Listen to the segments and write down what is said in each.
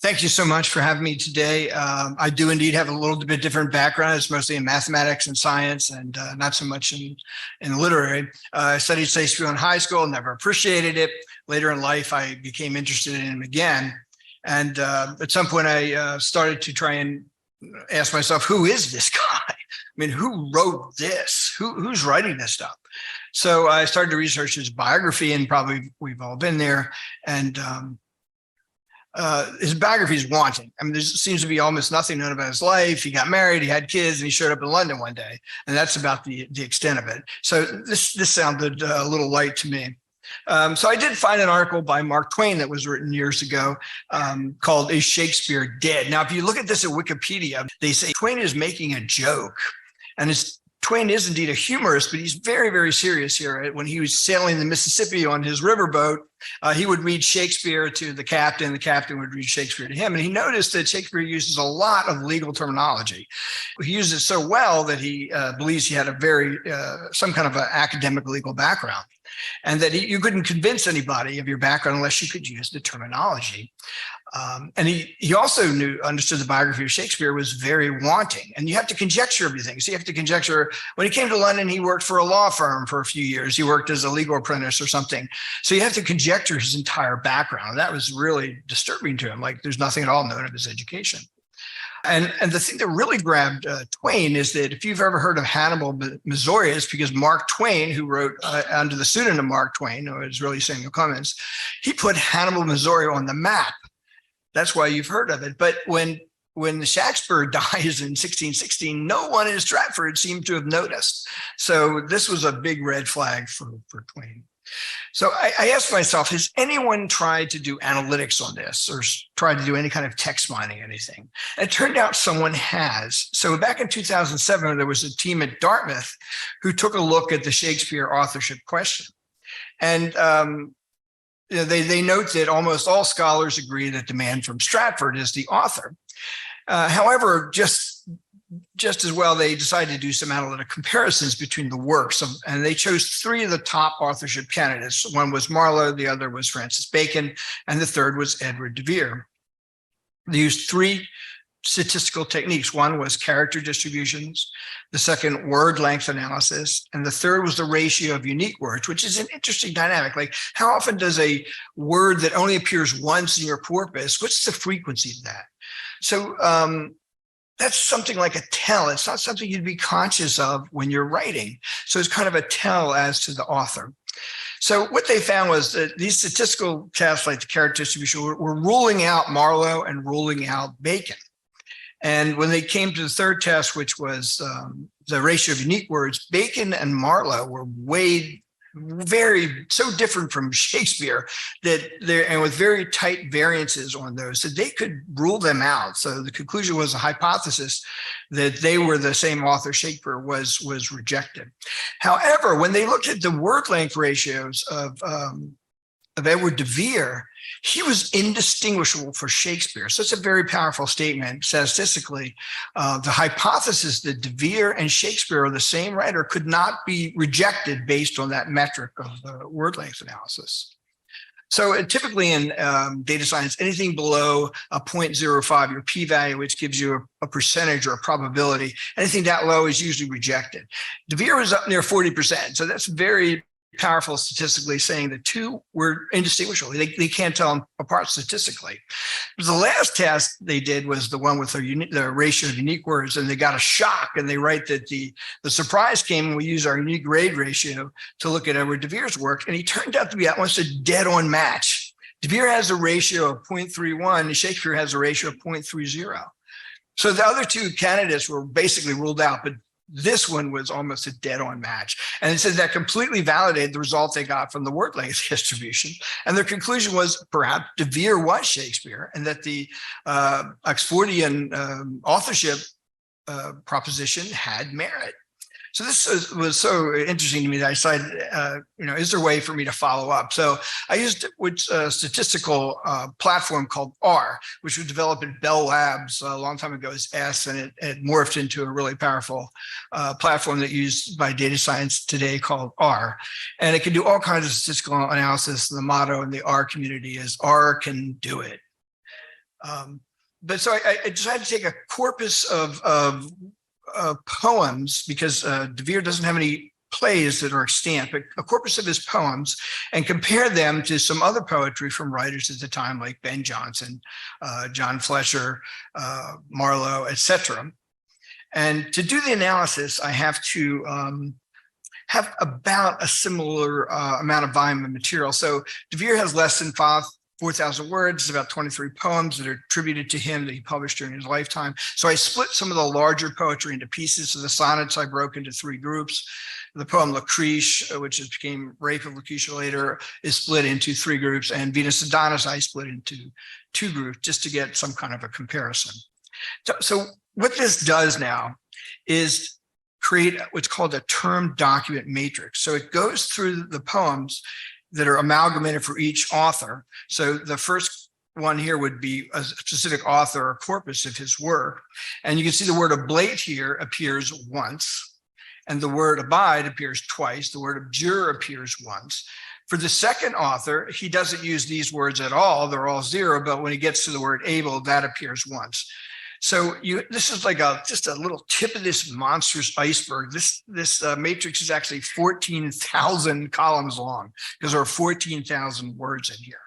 Thank you so much for having me today. I do indeed have a little bit different background. It's mostly in mathematics and science, and not so much in literary. I studied Shakespeare in high school, never appreciated it. Later in life, I became interested in him again. And at some point, I started to try and ask myself, who is this guy? I mean, who wrote this? Who's writing this stuff? So I started to research his biography, and probably we've all been there. And his biography is wanting. I mean, there seems to be almost nothing known about his life. He got married, he had kids, and he showed up in London one day. And that's about the extent of it. So this sounded a little light to me. So I did find an article by Mark Twain that was written years ago called "Is Shakespeare Dead?" Now, if you look at this at Wikipedia, they say Twain is making a joke. And Twain is indeed a humorist, but he's very, very serious here. When he was sailing the Mississippi on his riverboat, he would read Shakespeare to the captain would read Shakespeare to him. And he noticed that Shakespeare uses a lot of legal terminology. He used it so well that he believes he had a very, some kind of an academic legal background. And that you couldn't convince anybody of your background unless you could use the terminology. And he also understood the biography of Shakespeare was very wanting, and you have to conjecture everything. So you have to conjecture, when he came to London, he worked for a law firm for a few years. He worked as a legal apprentice or something. So you have to conjecture his entire background. That was really disturbing to him. Like, there's nothing at all known of his education. And the thing that really grabbed Twain is that if you've ever heard of Hannibal Missourius, because Mark Twain, who wrote under the pseudonym Mark Twain, or is really Samuel Clemens, he put Hannibal Missouri on the map. That's why you've heard of it. But when Shakespeare dies in 1616, no one in Stratford seemed to have noticed. So this was a big red flag for Twain. So I asked myself, has anyone tried to do analytics on this or tried to do any kind of text mining, anything? And it turned out someone has. So back in 2007, there was a team at Dartmouth who took a look at the Shakespeare authorship question. And they note that almost all scholars agree that the man from Stratford is the author. However, just as well, they decided to do some analytic comparisons between the works, and they chose three of the top authorship candidates. One was Marlowe, the other was Francis Bacon, and the third was Edward de Vere. They used three statistical techniques. One was character distributions, the second word length analysis, and the third was the ratio of unique words, which is an interesting dynamic. Like, how often does a word that only appears once in your corpus, what's the frequency of that? So that's something like a tell. It's not something you'd be conscious of when you're writing. So it's kind of a tell as to the author. So what they found was that these statistical tests, like the character distribution, were ruling out Marlowe and ruling out Bacon. And when they came to the third test, which was the ratio of unique words, Bacon and Marlowe were so different from Shakespeare and with very tight variances on those, so they could rule them out. So the conclusion was a hypothesis that they were the same author Shakespeare was rejected. However, when they looked at the word length ratios of Edward de Vere, he was indistinguishable for Shakespeare. So it's a very powerful statement statistically. The hypothesis that de Vere and Shakespeare are the same writer could not be rejected based on that metric of the word length analysis. So typically in data science, anything below a 0.05, your p-value, which gives you a percentage or a probability, anything that low is usually rejected. De Vere was up near 40%. So that's very powerful statistically, saying the two were indistinguishable. They can't tell them apart statistically. The last test they did was the one with the ratio of unique words, and they got a shock, and they write that the surprise came when we used our unique grade ratio to look at Edward de Vere's work, and he turned out to be almost a dead-on match. De Vere has a ratio of 0.31, and Shakespeare has a ratio of 0.30. So the other two candidates were basically ruled out, but this one was almost a dead-on match. And it said that completely validated the result they got from the word length distribution. And their conclusion was perhaps de Vere was Shakespeare, and that the Oxfordian authorship proposition had merit. So was so interesting to me that I decided, is there a way for me to follow up? So I used a statistical platform called R, which was developed at Bell Labs a long time ago as S, and it morphed into a really powerful platform that used by data science today called R. And it can do all kinds of statistical analysis. The motto in the R community is R can do it. But so I decided to take a corpus of poems, because De Vere doesn't have any plays that are extant, but a corpus of his poems, and compare them to some other poetry from writers at the time like Ben Jonson, John Fletcher, Marlowe, etc. And to do the analysis, I have to have about a similar amount of volume of material. So De Vere has less than 4,000 words, about 23 poems that are attributed to him that he published during his lifetime. So I split some of the larger poetry into pieces. So the sonnets I broke into 3 groups. The poem Lucrece, which became Rape of Lucretia later, is split into 3 groups. And Venus Adonis I split into 2 groups just to get some kind of a comparison. So what this does now is create what's called a term document matrix. So it goes through the poems that are amalgamated for each author. So the first one here would be a specific author or corpus of his work. And you can see the word oblate here appears once, and the word abide appears twice. The word abjure appears once. For the second author, he doesn't use these words at all. They're all 0, but when he gets to the word able, that appears once. So this is like just a little tip of this monstrous iceberg. This matrix is actually 14,000 columns long because there are 14,000 words in here.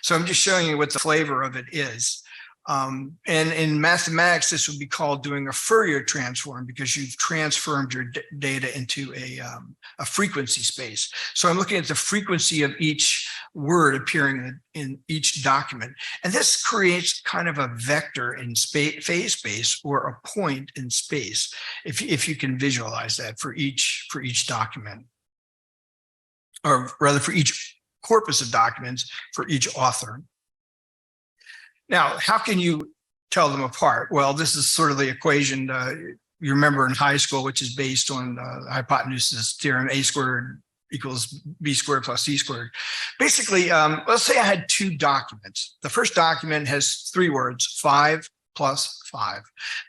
So I'm just showing you what the flavor of it is. And in mathematics, this would be called doing a Fourier transform, because you've transformed your data into a frequency space. So I'm looking at the frequency of each word appearing in each document. And this creates kind of a vector in phase space, or a point in space, if you can visualize that for each document, or rather for each corpus of documents for each author. Now, how can you tell them apart? Well, this is sort of the equation you remember in high school, which is based on the hypotenuse theorem, A squared equals B squared plus C squared. Basically, let's say I had 2 documents. The first document has 3 words, 5 plus 5.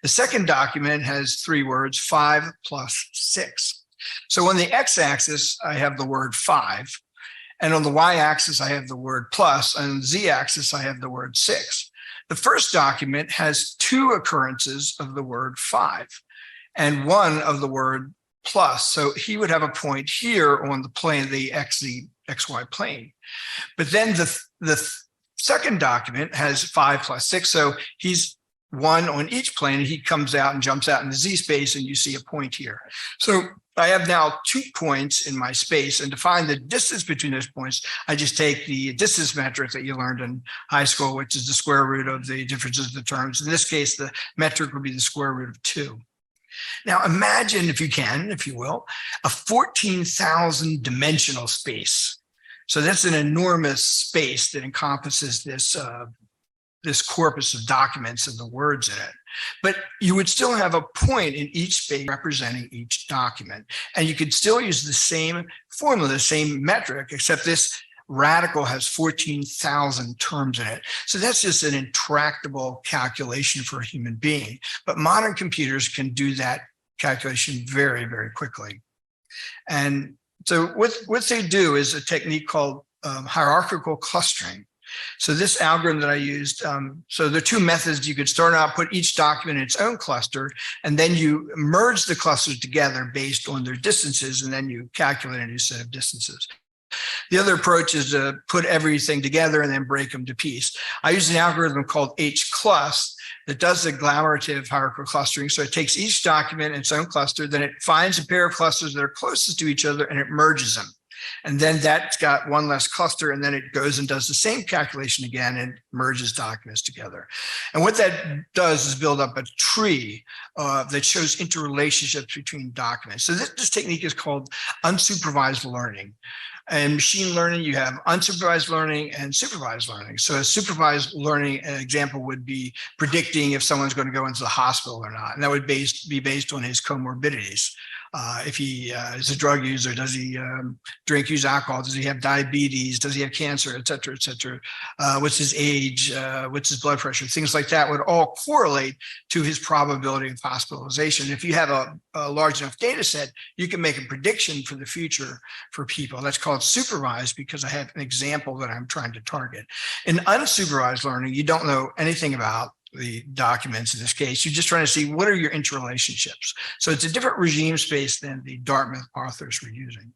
The second document has 3 words, 5 plus 6. So on the x-axis, I have the word 5. And on the y-axis, I have the word plus, and on the z-axis, I have the word 6. The first document has 2 occurrences of the word 5 and 1 of the word plus. So he would have a point here on the plane, the xy plane. But then the second document has 5 plus 6. So he's 1 on each plane, and he comes out and jumps out in the z space, and you see a point here. So I have now 2 points in my space, and to find the distance between those points, I just take the distance metric that you learned in high school, which is the square root of the differences of the terms. In this case, the metric would be the square root of 2. Now imagine, if you can, if you will, a 14,000 dimensional space. So that's an enormous space that encompasses this corpus of documents and the words in it. But you would still have a point in each space representing each document. And you could still use the same formula, the same metric, except this radical has 14,000 terms in it. So that's just an intractable calculation for a human being. But modern computers can do that calculation very, very quickly. And so what they do is a technique called hierarchical clustering. So this algorithm that I used, so there are 2 methods. You could start out, put each document in its own cluster, and then you merge the clusters together based on their distances, and then you calculate a new set of distances. The other approach is to put everything together and then break them to pieces. I use an algorithm called hclust that does the glamorrative hierarchical clustering. So it takes each document in its own cluster, then it finds a pair of clusters that are closest to each other, and it merges them. And then that's got 1 less cluster, and then it goes and does the same calculation again and merges documents together. And what that does is build up a tree that shows interrelationships between documents. So this technique is called unsupervised learning. In machine learning, you have unsupervised learning and supervised learning. So a supervised learning example would be predicting if someone's going to go into the hospital or not. And that would be based on his comorbidities. If he is a drug user, does he drink, use alcohol? Does he have diabetes? Does he have cancer, et cetera, et cetera? What's his age? What's his blood pressure? Things like that would all correlate to his probability of hospitalization. If you have a large enough data set, you can make a prediction for the future for people. That's called supervised, because I have an example that I'm trying to target. In unsupervised learning, you don't know anything about the documents in this case. You're just trying to see what are your interrelationships. So it's a different regime space than the Dartmouth authors were using.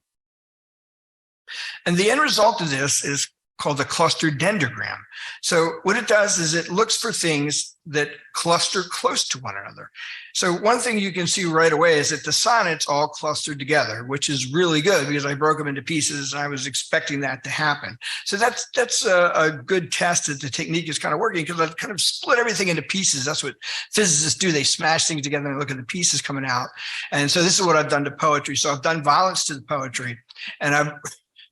And the end result of this is called the cluster dendrogram. So what it does is it looks for things that cluster close to one another. So one thing you can see right away is that the sonnets all clustered together, which is really good because I broke them into pieces and I was expecting that to happen. So that's a good test that the technique is kind of working, because I've kind of split everything into pieces. That's what physicists do. They smash things together and look at the pieces coming out. And so this is what I've done to poetry. So I've done violence to the poetry, and I've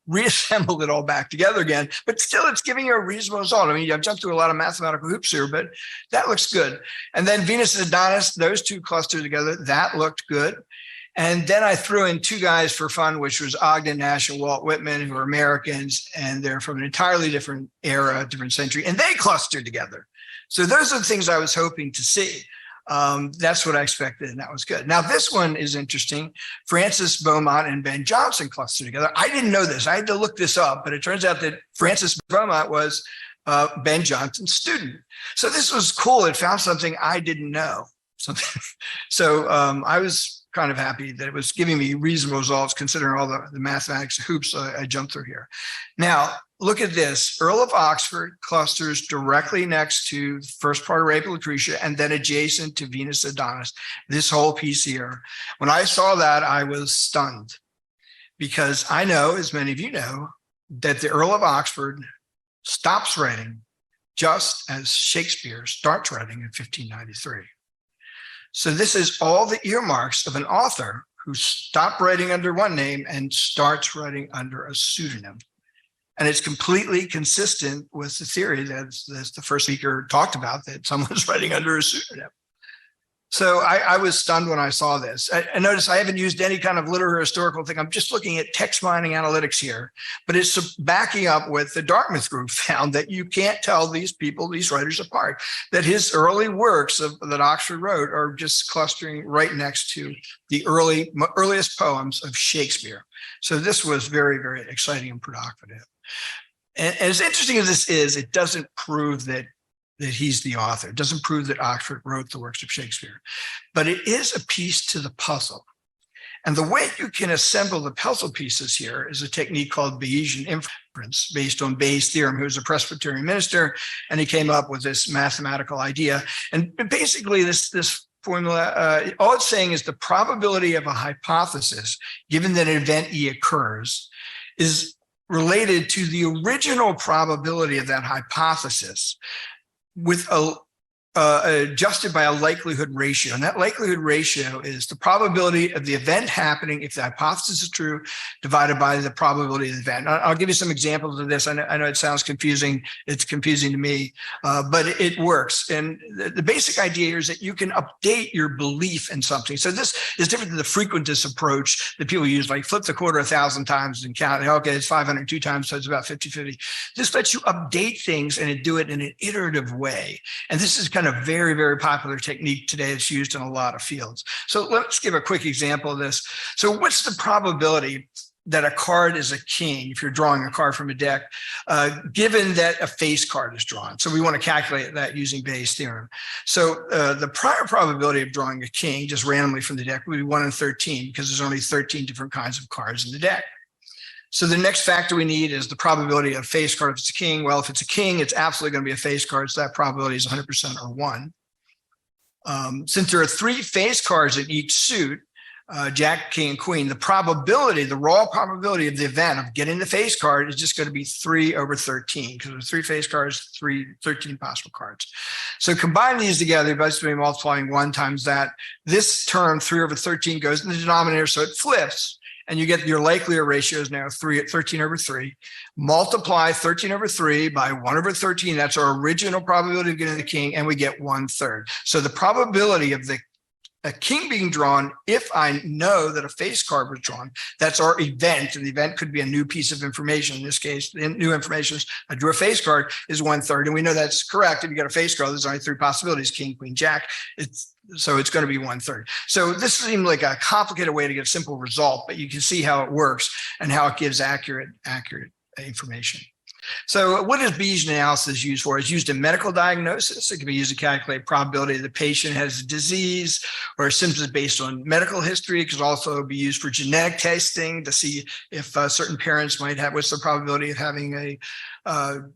reassembled it all back together again, but still it's giving you a reasonable result. I mean, I've jumped through a lot of mathematical hoops here, but that looks good. And then Venus and Adonis, those two clustered together, that looked good. And then I threw in two guys for fun, which was Ogden Nash and Walt Whitman, who are Americans, and they're from an entirely different era, different century, and they clustered together. So those are the things I was hoping to see. That's what I expected, and that was good. Now, this one is interesting. Francis Beaumont and Ben Jonson clustered together. I didn't know this. I had to look this up, but it turns out that Francis Beaumont was Ben Jonson's student. So this was cool. It found something I didn't know. So I was kind of happy that it was giving me reasonable results considering all the mathematics hoops I jumped through here. Now, look at this. Earl of Oxford clusters directly next to the first part of Rape of Lucretia and then adjacent to Venus Adonis, this whole piece here. When I saw that, I was stunned, because I know, as many of you know, that the Earl of Oxford stops writing just as Shakespeare starts writing in 1593. So this is all the earmarks of an author who stopped writing under one name and starts writing under a pseudonym. And it's completely consistent with the theory that the first speaker talked about, that someone's writing under a pseudonym. So I was stunned when I saw this. I notice I haven't used any kind of literary historical thing. I'm just looking at text mining analytics here, but it's backing up with the Dartmouth group found that you can't tell these people, these writers apart, that his early works that Oxford wrote are just clustering right next to the earliest poems of Shakespeare. So this was very, very exciting and provocative. And as interesting as this is, it doesn't prove that he's the author. It doesn't prove that Oxford wrote the works of Shakespeare, but it is a piece to the puzzle. And the way you can assemble the puzzle pieces here is a technique called Bayesian inference, based on Bayes' theorem, who was a Presbyterian minister, and he came up with this mathematical idea. And basically this formula, all it's saying is the probability of a hypothesis, given that an event E occurs, is related to the original probability of that hypothesis, with adjusted by a likelihood ratio. And that likelihood ratio is the probability of the event happening if the hypothesis is true, divided by the probability of the event. I'll give you some examples of this. I know it sounds confusing. It's confusing to me, but it works. And the basic idea here is that you can update your belief in something. So this is different than the frequentist approach that people use, like flip the quarter 1,000 times and count. Okay, it's 502 times, so it's about 50-50. This lets you update things and do it in an iterative way. And this is kind of very, very popular technique today. It's used in a lot of fields. So let's give a quick example of this. So what's the probability that a card is a king if you're drawing a card from a deck, given that a face card is drawn? So we want to calculate that using Bayes' theorem. So the prior probability of drawing a king just randomly from the deck would be 1 in 13, because there's only 13 different kinds of cards in the deck. So the next factor we need is the probability of face card if it's a king. Well, if it's a king, it's absolutely going to be a face card. So that probability is 100% or 1. Since there are 3 face cards in each suit, Jack, King, and Queen, the raw probability of the event of getting the face card is just going to be 3 over 13, because there's 3 face cards, 13 possible cards. So combine these together by just multiplying 1 times that. This term, 3 over 13, goes in the denominator, so it flips. And you get your likelihood ratios now 13 over 3. Multiply 13 over 3 by 1 over 13. That's our original probability of getting the king, and we get 1/3. So the probability of the a king being drawn if I know that a face card was drawn. That's our event, and the event could be a new piece of information. In this case, the new information is I drew a face card is 1/3, and we know that's correct. If you got a face card, there's only 3 possibilities: king, queen, jack. So it's going to be 1/3. So this seemed like a complicated way to get a simple result, but you can see how it works and how it gives accurate information. So what is Bayesian analysis used for? It's used in medical diagnosis. It can be used to calculate probability the patient has a disease or symptoms based on medical history. It could also be used for genetic testing to see if certain parents might have, what's the probability of having a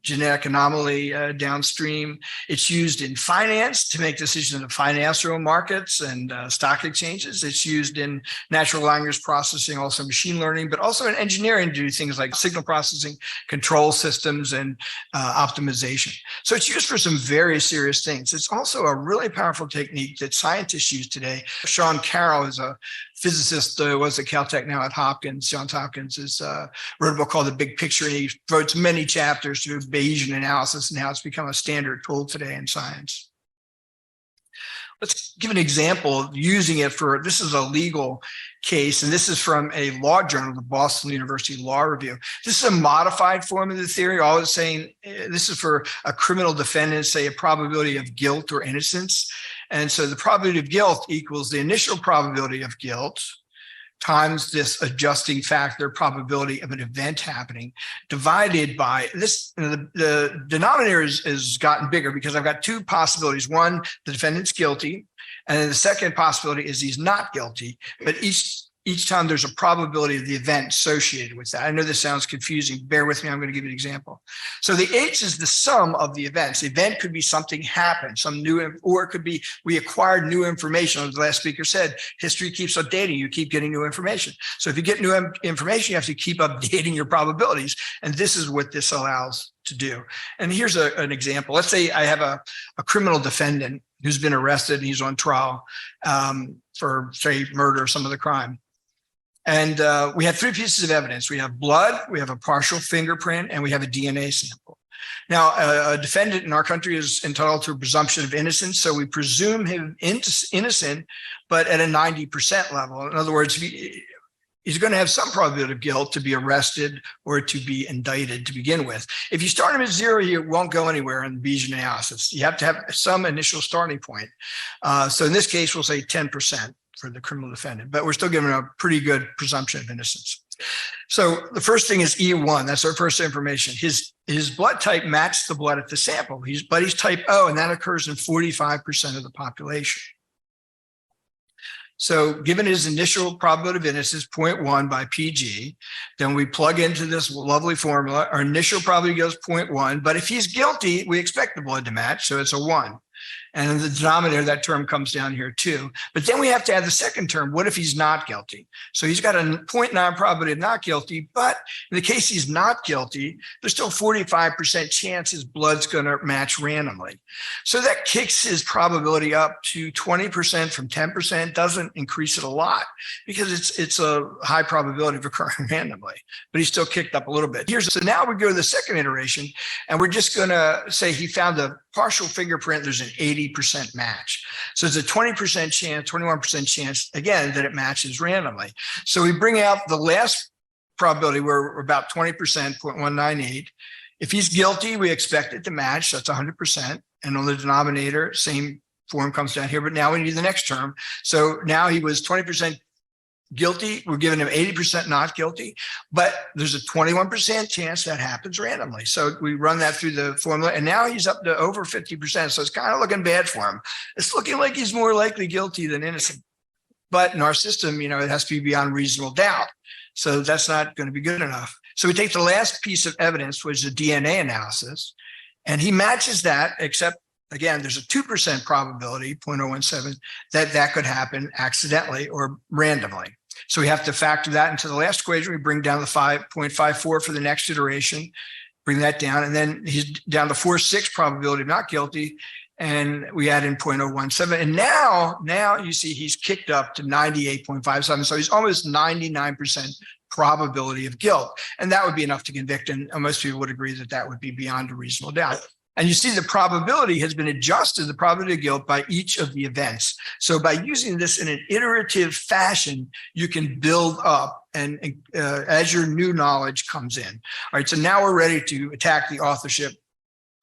genetic anomaly downstream. It's used in finance to make decisions in financial markets and stock exchanges. It's used in natural language processing, also machine learning, but also in engineering to do things like signal processing, control systems, and optimization. So it's used for some very serious things. It's also a really powerful technique that scientists use today. Sean Carroll is a physicist, was at Caltech, now at Hopkins. Johns Hopkins wrote a book called The Big Picture, and he devotes many chapters to Bayesian analysis and how it's become a standard tool today in science. Let's give an example of using it for, this is a legal case, and this is from a law journal, the Boston University Law Review. This is a modified form of the theory. All it's saying, this is for a criminal defendant, say a probability of guilt or innocence. And so the probability of guilt equals the initial probability of guilt times this adjusting factor probability of an event happening divided by this. The denominator has gotten bigger because I've got 2 possibilities. One, the defendant's guilty. And then the second possibility is he's not guilty. But each time there's a probability of the event associated with that. I know this sounds confusing. Bear with me. I'm going to give you an example. So the H is the sum of the events. The event could be something happened, some new, or it could be we acquired new information. As the last speaker said, history keeps updating. You keep getting new information. So if you get new information, you have to keep updating your probabilities. And this is what this allows to do. And here's an example. Let's say I have a criminal defendant who's been arrested and he's on trial for, say, murder or some other crime. And we have 3 pieces of evidence. We have blood, we have a partial fingerprint, and we have a DNA sample. Now, a defendant in our country is entitled to a presumption of innocence, so we presume him innocent, but at a 90% level. In other words, he's going to have some probability of guilt to be arrested or to be indicted to begin with. If you start him at 0, he won't go anywhere in Bayesian analysis. You have to have some initial starting point. So in this case, we'll say 10%. For the criminal defendant, but we're still giving a pretty good presumption of innocence. So the first thing is E1. That's our first information. His blood type matched the blood at the sample. He's type O, and that occurs in 45% of the population. So given his initial probability of innocence, 0.1 by PG, then we plug into this lovely formula. Our initial probability goes 0.1, but if he's guilty, we expect the blood to match, so it's a 1. And in the denominator, that term comes down here too. But then we have to add the second term. What if he's not guilty? So he's got a 0.9 probability of not guilty, but in the case he's not guilty, there's still 45% chance his blood's going to match randomly. So that kicks his probability up to 20% from 10%. Doesn't increase it a lot because it's a high probability of occurring randomly, but he's still kicked up a little bit. So now we go to the second iteration, and we're just going to say he found a partial fingerprint. There's an 80% match. So it's a 20% chance, 21% chance, again, that it matches randomly. So we bring out the last probability where we're about 20%, 0.198. If he's guilty, we expect it to match. That's 100%. And on the denominator, same form comes down here, but now we need the next term. So now he was 20% guilty. We're giving him 80% not guilty, but there's a 21% chance that happens randomly. So we run that through the formula, and now he's up to over 50%. So it's kind of looking bad for him. It's looking like he's more likely guilty than innocent. But in our system, it has to be beyond reasonable doubt. So that's not going to be good enough. So we take the last piece of evidence, which is a DNA analysis, and he matches that, except again, there's a 2% probability, 0.017, that could happen accidentally or randomly. So we have to factor that into the last equation. We bring down the 5.54 for the next iteration, bring that down, and then he's down to 4.6 probability of not guilty, and we add in 0.017. And now you see he's kicked up to 98.57. So he's almost 99% probability of guilt. And that would be enough to convict. And most people would agree that that would be beyond a reasonable doubt. And you see the probability has been adjusted, the probability of guilt, by each of the events. So by using this in an iterative fashion, you can build up and as your new knowledge comes in. All right, so now we're ready to attack the authorship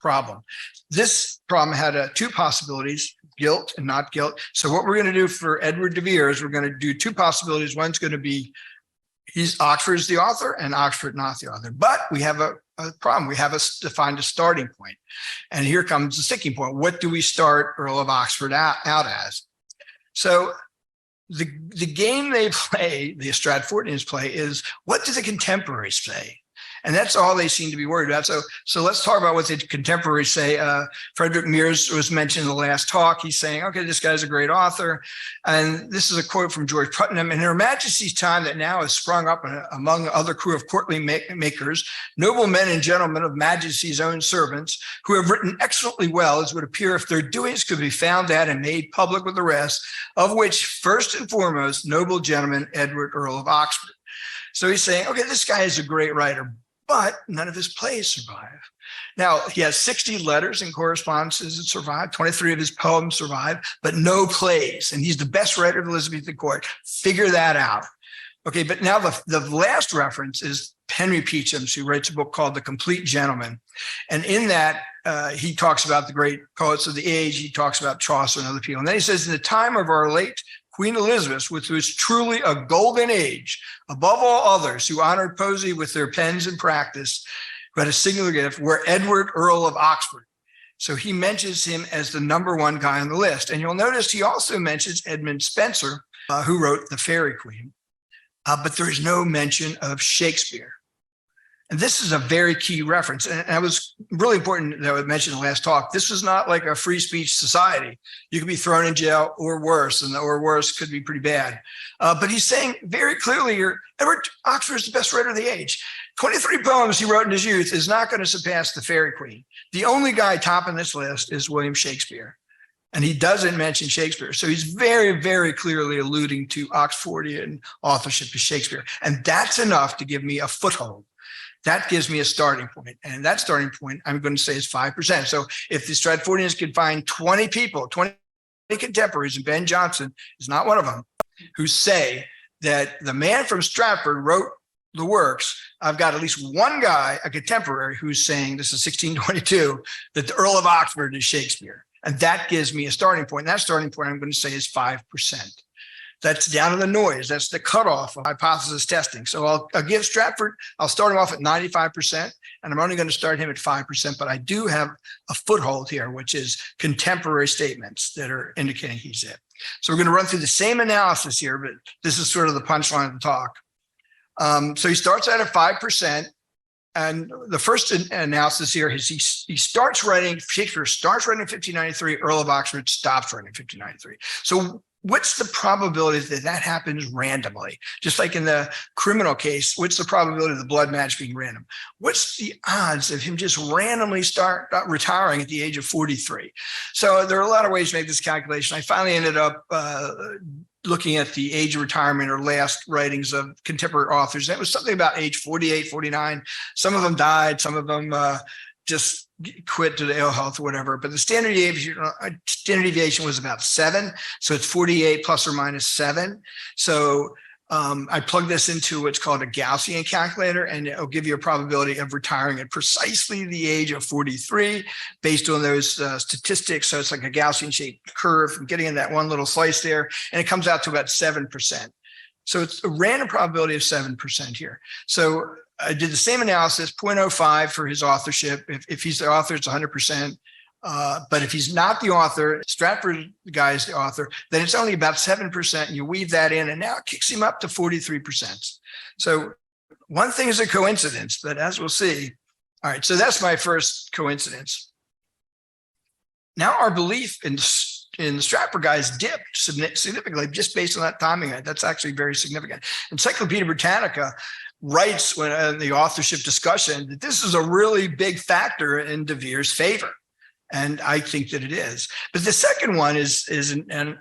problem. This problem had two possibilities, guilt and not guilt. So what we're going to do for Edward de Vere is we're going to do two possibilities. One's going to be Oxford's the author and Oxford not the author. But we have a problem. We have to find a starting point. And here comes the sticking point. What do we start Earl of Oxford out as? So the game they play, the Stratfordians play, is what do the contemporaries say? And that's all they seem to be worried about. So let's talk about what the contemporaries say. Frederick Mears was mentioned in the last talk. He's saying, okay, this guy's a great author. And this is a quote from George Putnam. In Her Majesty's time that now has sprung up among other crew of courtly makers, noble men and gentlemen of Majesty's own servants, who have written excellently well, as would appear if their doings could be found out and made public with the rest, of which first and foremost, noble gentleman, Edward Earl of Oxford. So he's saying, okay, this guy is a great writer, but none of his plays survive. Now, he has 60 letters and correspondences that survive, 23 of his poems survive, but no plays. And he's the best writer of Elizabethan court. Figure that out. Okay, but now the last reference is Henry Peacham's, who writes a book called The Complete Gentleman. And in that, he talks about the great poets of the age. He talks about Chaucer and other people. And then he says, in the time of our late Queen Elizabeth, which was truly a golden age, above all others who honored poesy with their pens and practice, who had a singular gift, were Edward Earl of Oxford. So he mentions him as the number one guy on the list. And you'll notice he also mentions Edmund Spenser, who wrote The Faerie Queene, but there is no mention of Shakespeare. And this is a very key reference. And it was really important that I mentioned in the last talk. This is not like a free speech society. You could be thrown in jail or worse, and the or worse could be pretty bad. But he's saying very clearly here, Edward Oxford is the best writer of the age. 23 poems he wrote in his youth is not going to surpass The Faerie Queene. The only guy topping this list is William Shakespeare. And he doesn't mention Shakespeare. So he's very, very clearly alluding to Oxfordian authorship of Shakespeare. And that's enough to give me a foothold. That gives me a starting point. And that starting point, I'm going to say, is 5%. So if the Stratfordians could find 20 people, 20 contemporaries, and Ben Jonson is not one of them, who say that the man from Stratford wrote the works, I've got at least one guy, a contemporary, who's saying, this is 1622, that the Earl of Oxford is Shakespeare. And that gives me a starting point. And that starting point, I'm going to say, is 5%. That's down to the noise. That's the cutoff of hypothesis testing. So I'll give Stratford, I'll start him off at 95%, and I'm only going to start him at 5%, but I do have a foothold here, which is contemporary statements that are indicating he's it. So we're going to run through the same analysis here, but this is sort of the punchline of the talk. So he starts out at 5%. And the first analysis here is he starts writing, Shakespeare starts writing 1593, Earl of Oxford stops writing 1593. So what's the probability that that happens randomly? Just like in the criminal case, what's the probability of the blood match being random? What's the odds of him just randomly start retiring at the age of 43? So there are a lot of ways to make this calculation. I finally ended up looking at the age of retirement or last writings of contemporary authors. That was something about age 48, 49. Some of them died. Some of them just quit to the ill health or whatever. But the standard deviation was about 7. So it's 48 plus or minus 7. So I plug this into what's called a Gaussian calculator, and it'll give you a probability of retiring at precisely the age of 43 based on those statistics. So it's like a Gaussian shaped curve and getting in that one little slice there, and it comes out to about 7%. So it's a random probability of 7% here. So I did the same analysis, 0.05 for his authorship. If he's the author, it's 100%. But if he's not the author, Stratford, the guy is the author, then it's only about 7%. And you weave that in, and now it kicks him up to 43%. So one thing is a coincidence, but as we'll see. All right, so that's my first coincidence. Now our belief in the Stratford guys dipped significantly just based on that timing. That's actually very significant. Encyclopedia Britannica writes when the authorship discussion that this is a really big factor in de Vere's favor. And I think that it is. But the second one is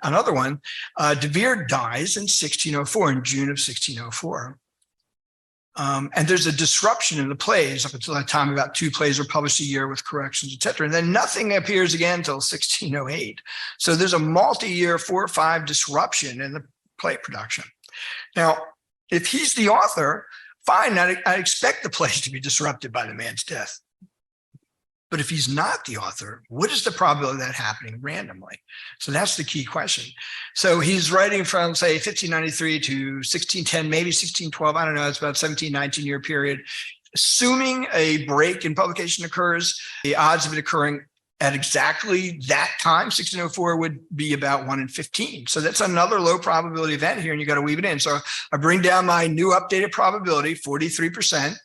another one. De Vere dies in 1604, in June of 1604. And there's a disruption in the plays up until that time. About 2 plays are published a year with corrections, et cetera. And then nothing appears again until 1608. So there's a multi-year 4 or 5 disruption in the play production. Now, if he's the author, fine, I expect the plays to be disrupted by the man's death. But if he's not the author, what is the probability of that happening randomly? So that's the key question. So he's writing from, say, 1593 to 1610, maybe 1612. I don't know. It's about 17, 19-year period. Assuming a break in publication occurs, the odds of it occurring at exactly that time, 1604, would be about 1 in 15. So that's another low probability event here, and you got to weave it in. So I bring down my new updated probability, 43%.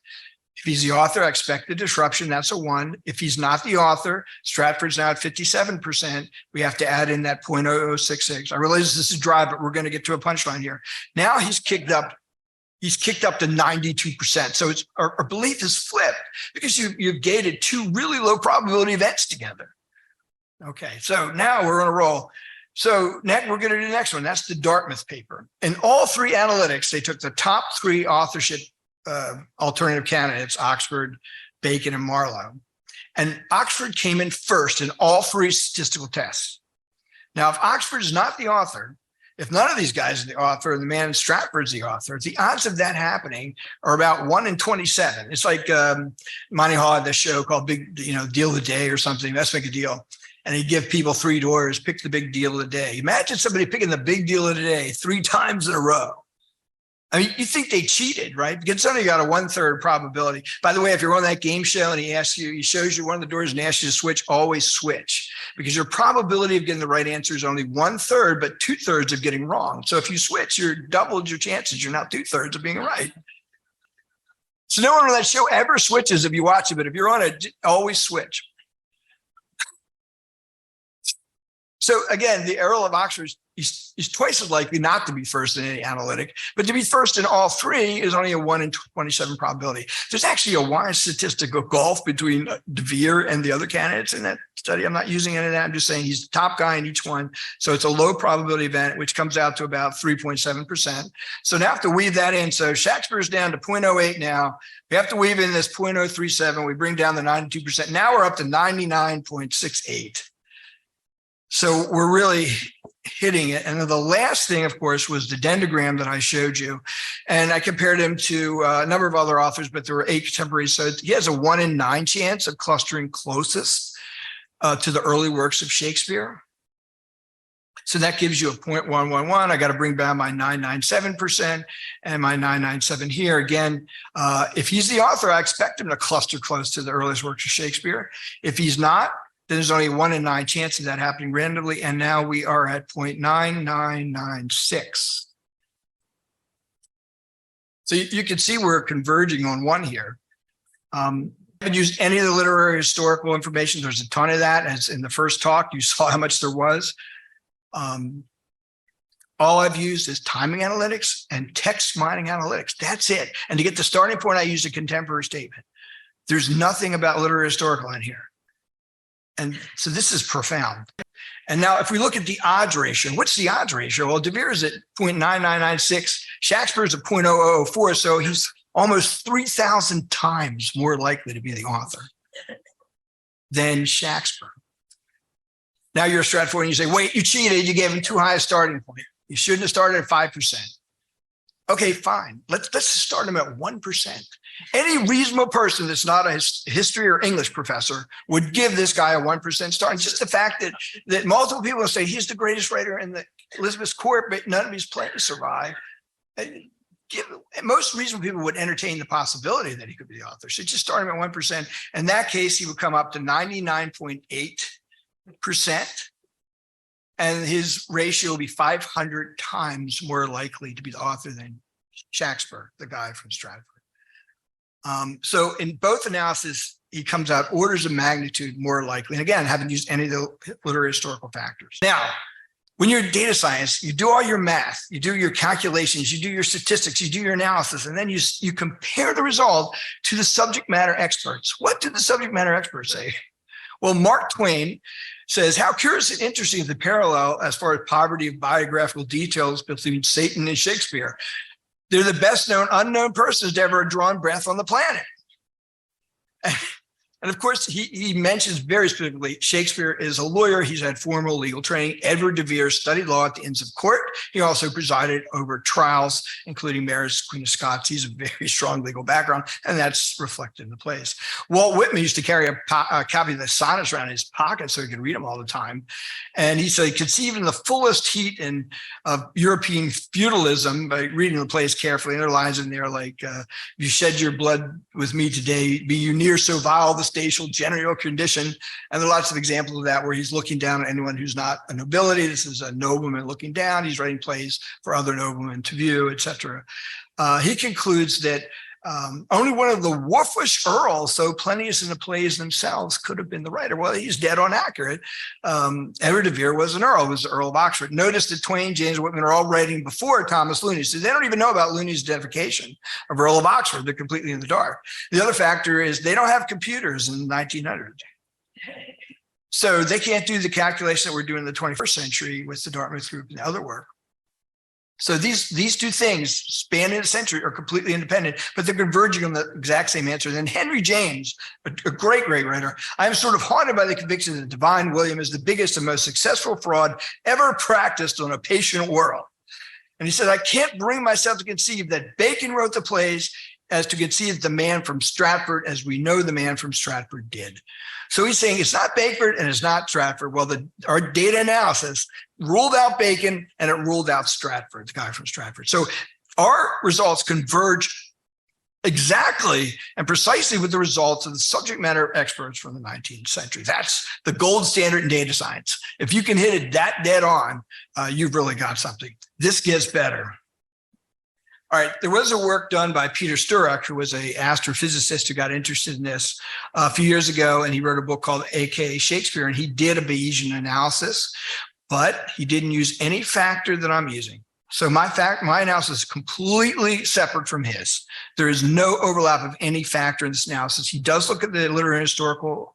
If he's the author, I expect the disruption. That's a 1. If he's not the author, Stratford's now at 57%. We have to add in that 0.0066. I realize this is dry, but we're going to get to a punchline here. Now he's kicked up to 92%. So it's our belief is flipped because you've gated 2 really low probability events together. Okay, so now we're on a roll. So next, we're going to do the next one. That's the Dartmouth paper. In all 3 analytics, they took the top 3 authorship alternative candidates, Oxford, Bacon, and Marlowe. And Oxford came in first in all 3 statistical tests. Now, if Oxford is not the author, if none of these guys are the author, and the man in Stratford's the author, the odds of that happening are about 1 in 27. It's like Monty Hall had this show called Big, Deal of the Day or something. Let's make a deal. And he'd give people 3 doors, pick the big deal of the day. Imagine somebody picking the big deal of the day 3 times in a row. I mean, you think they cheated, right? Because it's only got a 1/3 probability. By the way, if you're on that game show and he shows you one of the doors and asks you to switch, always switch, because your probability of getting the right answer is only 1/3, but 2/3 of getting wrong. So if you switch, you're doubled your chances. You're now 2/3 of being right. So no one on that show ever switches if you watch it, but if you're on it, always switch. So again, the Earl of Oxford is twice as likely not to be first in any analytic, but to be first in all 3 is only a 1 in 27 probability. There's actually a wide statistical gulf between De Vere and the other candidates in that study. I'm not using any of that. I'm just saying he's the top guy in each one. So it's a low probability event, which comes out to about 3.7%. So now I have to weave that in. So Shakespeare's down to 0.08 now. We have to weave in this 0.037. We bring down the 92%. Now we're up to 99.68. So we're really hitting it. And then the last thing, of course, was the dendrogram that I showed you. And I compared him to a number of other authors, but there were 8 contemporaries. So he has a 1 in 9 chance of clustering closest to the early works of Shakespeare. So that gives you a 0.111. I got to bring down my 997% and my 997 here. Again, if he's the author, I expect him to cluster close to the earliest works of Shakespeare. If he's not, then there's only a 1 in 9 chance of that happening randomly. And now we are at 0.9996. So you can see we're converging on 1 here. I haven't used any of the literary historical information. There's a ton of that. As in the first talk, you saw how much there was. All I've used is timing analytics and text mining analytics. That's it. And to get the starting point, I used a contemporary statement. There's nothing about literary historical in here. And so this is profound. And now if we look at the odds ratio, what's the odds ratio? Well, De Vere is at 0.9996. Shakespeare's at 0.0004. So he's almost 3,000 times more likely to be the author than Shakespeare. Now you're a Stratford and you say, wait, you cheated. You gave him too high a starting point. You shouldn't have started at 5%. Okay, fine. Let's start him at 1%. Any reasonable person that's not a history or English professor would give this guy a 1% start. And just the fact that multiple people will say he's the greatest writer in the Elizabeth's court, but none of his plays survive. Most reasonable people would entertain the possibility that he could be the author. So just start him at 1%. In that case, he would come up to 99.8%. And his ratio will be 500 times more likely to be the author than Shakespeare, the guy from Stratford. So in both analyses, he comes out orders of magnitude more likely. And again, haven't used any of the literary historical factors. Now, when you're data science, you do all your math, you do your calculations, you do your statistics, you do your analysis, and then you compare the result to the subject matter experts. What did the subject matter experts say? Well, Mark Twain says, how curious and interesting is the parallel as far as poverty of biographical details between Satan and Shakespeare. They're the best known unknown persons to ever have drawn breath on the planet. And of course, he mentions very specifically, Shakespeare is a lawyer. He's had formal legal training. Edward de Vere studied law at the Inns of Court. He also presided over trials, including Mary's Queen of Scots. He's a very strong legal background, and that's reflected in the plays. Walt Whitman used to carry a copy of the sonnets around in his pocket so he could read them all the time. And he said he conceived in the fullest heat of European feudalism by reading the plays carefully. And there are lines in there like, you shed your blood with me today, be you near so vile the spatial general condition. And there are lots of examples of that where he's looking down at anyone who's not a nobility. This is a nobleman looking down. He's writing plays for other noblemen to view, etc. He concludes that only one of the wolfish earls, so plenteous in the plays themselves, could have been the writer. Well, he's dead on accurate. Edward de Vere was an earl, was the Earl of Oxford. Notice that Twain, James Whitman are all writing before Thomas Looney. So they don't even know about Looney's identification of Earl of Oxford. They're completely in the dark. The other factor is they don't have computers in the 1900s. So they can't do the calculation that we're doing in the 21st century with the Dartmouth Group and other work. So these two things spanning a century are completely independent, but they're converging on the exact same answer. And Henry James, a great writer, I am sort of haunted by the conviction that Divine William is the biggest and most successful fraud ever practiced on a patient world. And he said, I can't bring myself to conceive that Bacon wrote the plays as to conceive the man from Stratford as we know the man from Stratford did. So he's saying it's not Bacon and it's not Stratford. Well, our data analysis ruled out Bacon and it ruled out Stratford, the guy from Stratford. So our results converge exactly and precisely with the results of the subject matter experts from the 19th century. That's the gold standard in data science. If you can hit it that dead on, you've really got something. This gets better. All right, there was a work done by Peter Sturrock, who was an astrophysicist who got interested in this a few years ago, and he wrote a book called AKA Shakespeare, and he did a Bayesian analysis, but he didn't use any factor that I'm using. So my analysis is completely separate from his. There is no overlap of any factor in this analysis. He does look at the literary and historical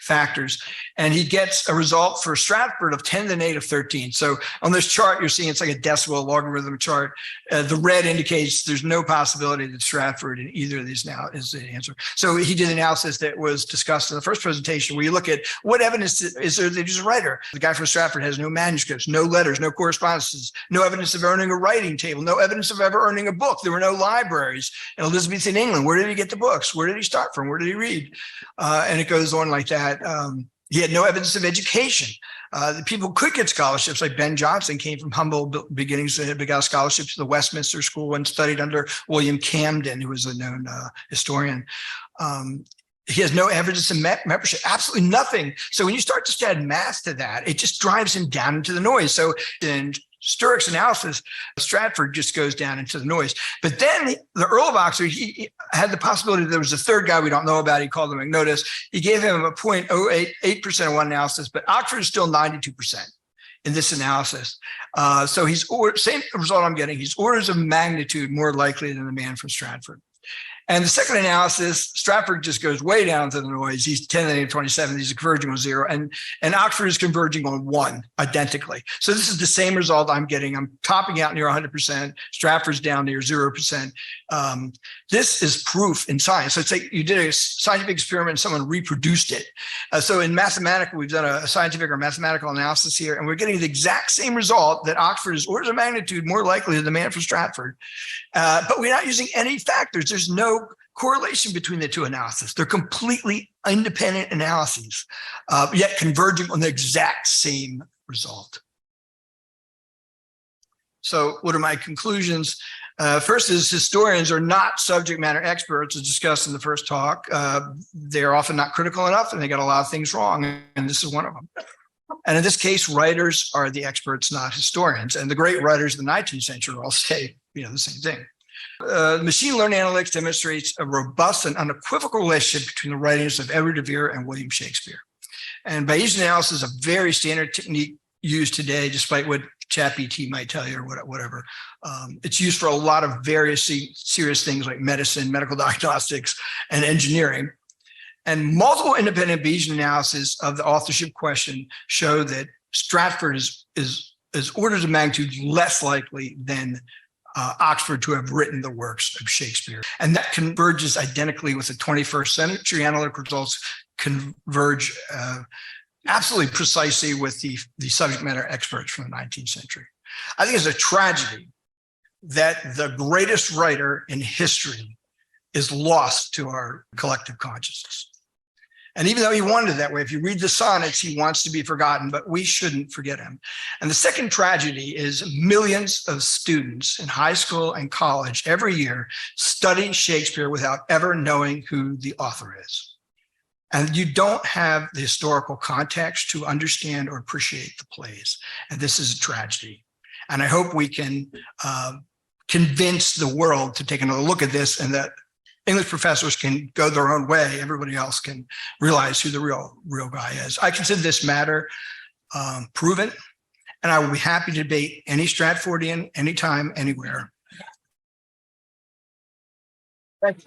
factors, and he gets a result for Stratford of 10 to the negative 13. So on this chart, you're seeing it's like a decimal logarithm chart. The red indicates there's no possibility that Stratford in either of these now is the answer. So he did an analysis that was discussed in the first presentation where you look at what evidence is there that he's a writer. The guy from Stratford has no manuscripts, no letters, no correspondences, no evidence of earning a writing table, no evidence of ever earning a book. There were no libraries in Elizabethan England. Where did he get the books? Where did he start from? Where did he read? And it goes on like that. He had no evidence of education. The people could get scholarships, like Ben Jonson came from humble beginnings and got a scholarship to the Westminster School and studied under William Camden, who was a known historian. He has no evidence of membership, absolutely nothing. So when you start to add math to that, it just drives him down into the noise. So in Sturrock's analysis, Stratford just goes down into the noise. But then the Earl of Oxford, he had the possibility that there was a third guy we don't know about. He called him McNotice. He gave him a 0.08% of one analysis, but Oxford is still 92% in this analysis. So he's same result I'm getting. He's orders of magnitude more likely than the man from Stratford. And the second analysis, Stratford just goes way down to the noise. He's 10 to the negative 27. He's converging on 0. And Oxford is converging on 1 identically. So this is the same result I'm getting. I'm topping out near 100%. Stratford's down near 0%. This is proof in science. So it's like you did a scientific experiment and someone reproduced it. So in mathematical, we've done a scientific or mathematical analysis here, and we're getting the exact same result that Oxford is orders of magnitude more likely than the man from Stratford. But we're not using any factors. There's no correlation between the two analyses. They're completely independent analyses, yet converging on the exact same result. So what are my conclusions? First is historians are not subject matter experts, as discussed in the first talk. They're often not critical enough, and they got a lot of things wrong, and this is one of them. And in this case, writers are the experts, not historians. And the great writers of the 19th century all say, the same thing. Machine learning analytics demonstrates a robust and unequivocal relationship between the writings of Edward de Vere and William Shakespeare. And Bayesian analysis is a very standard technique used today, despite what ChatGPT might tell you or whatever. It's used for a lot of various serious things like medicine, medical diagnostics, and engineering. And multiple independent Bayesian analysis of the authorship question show that Stratford is orders of magnitude less likely than Oxford to have written the works of Shakespeare. And that converges identically with the 21st century. Analytic results converge absolutely precisely with the subject matter experts from the 19th century. I think it's a tragedy that the greatest writer in history is lost to our collective consciousness. And even though he wanted it that way, if you read the sonnets, he wants to be forgotten, but we shouldn't forget him. And the second tragedy is millions of students in high school and college every year study Shakespeare without ever knowing who the author is. And you don't have the historical context to understand or appreciate the plays. And this is a tragedy. And I hope we can convince the world to take another look at this, and that English professors can go their own way. Everybody else can realize who the real guy is. I consider this matter proven, and I will be happy to debate any Stratfordian, anytime, anywhere. Thank you.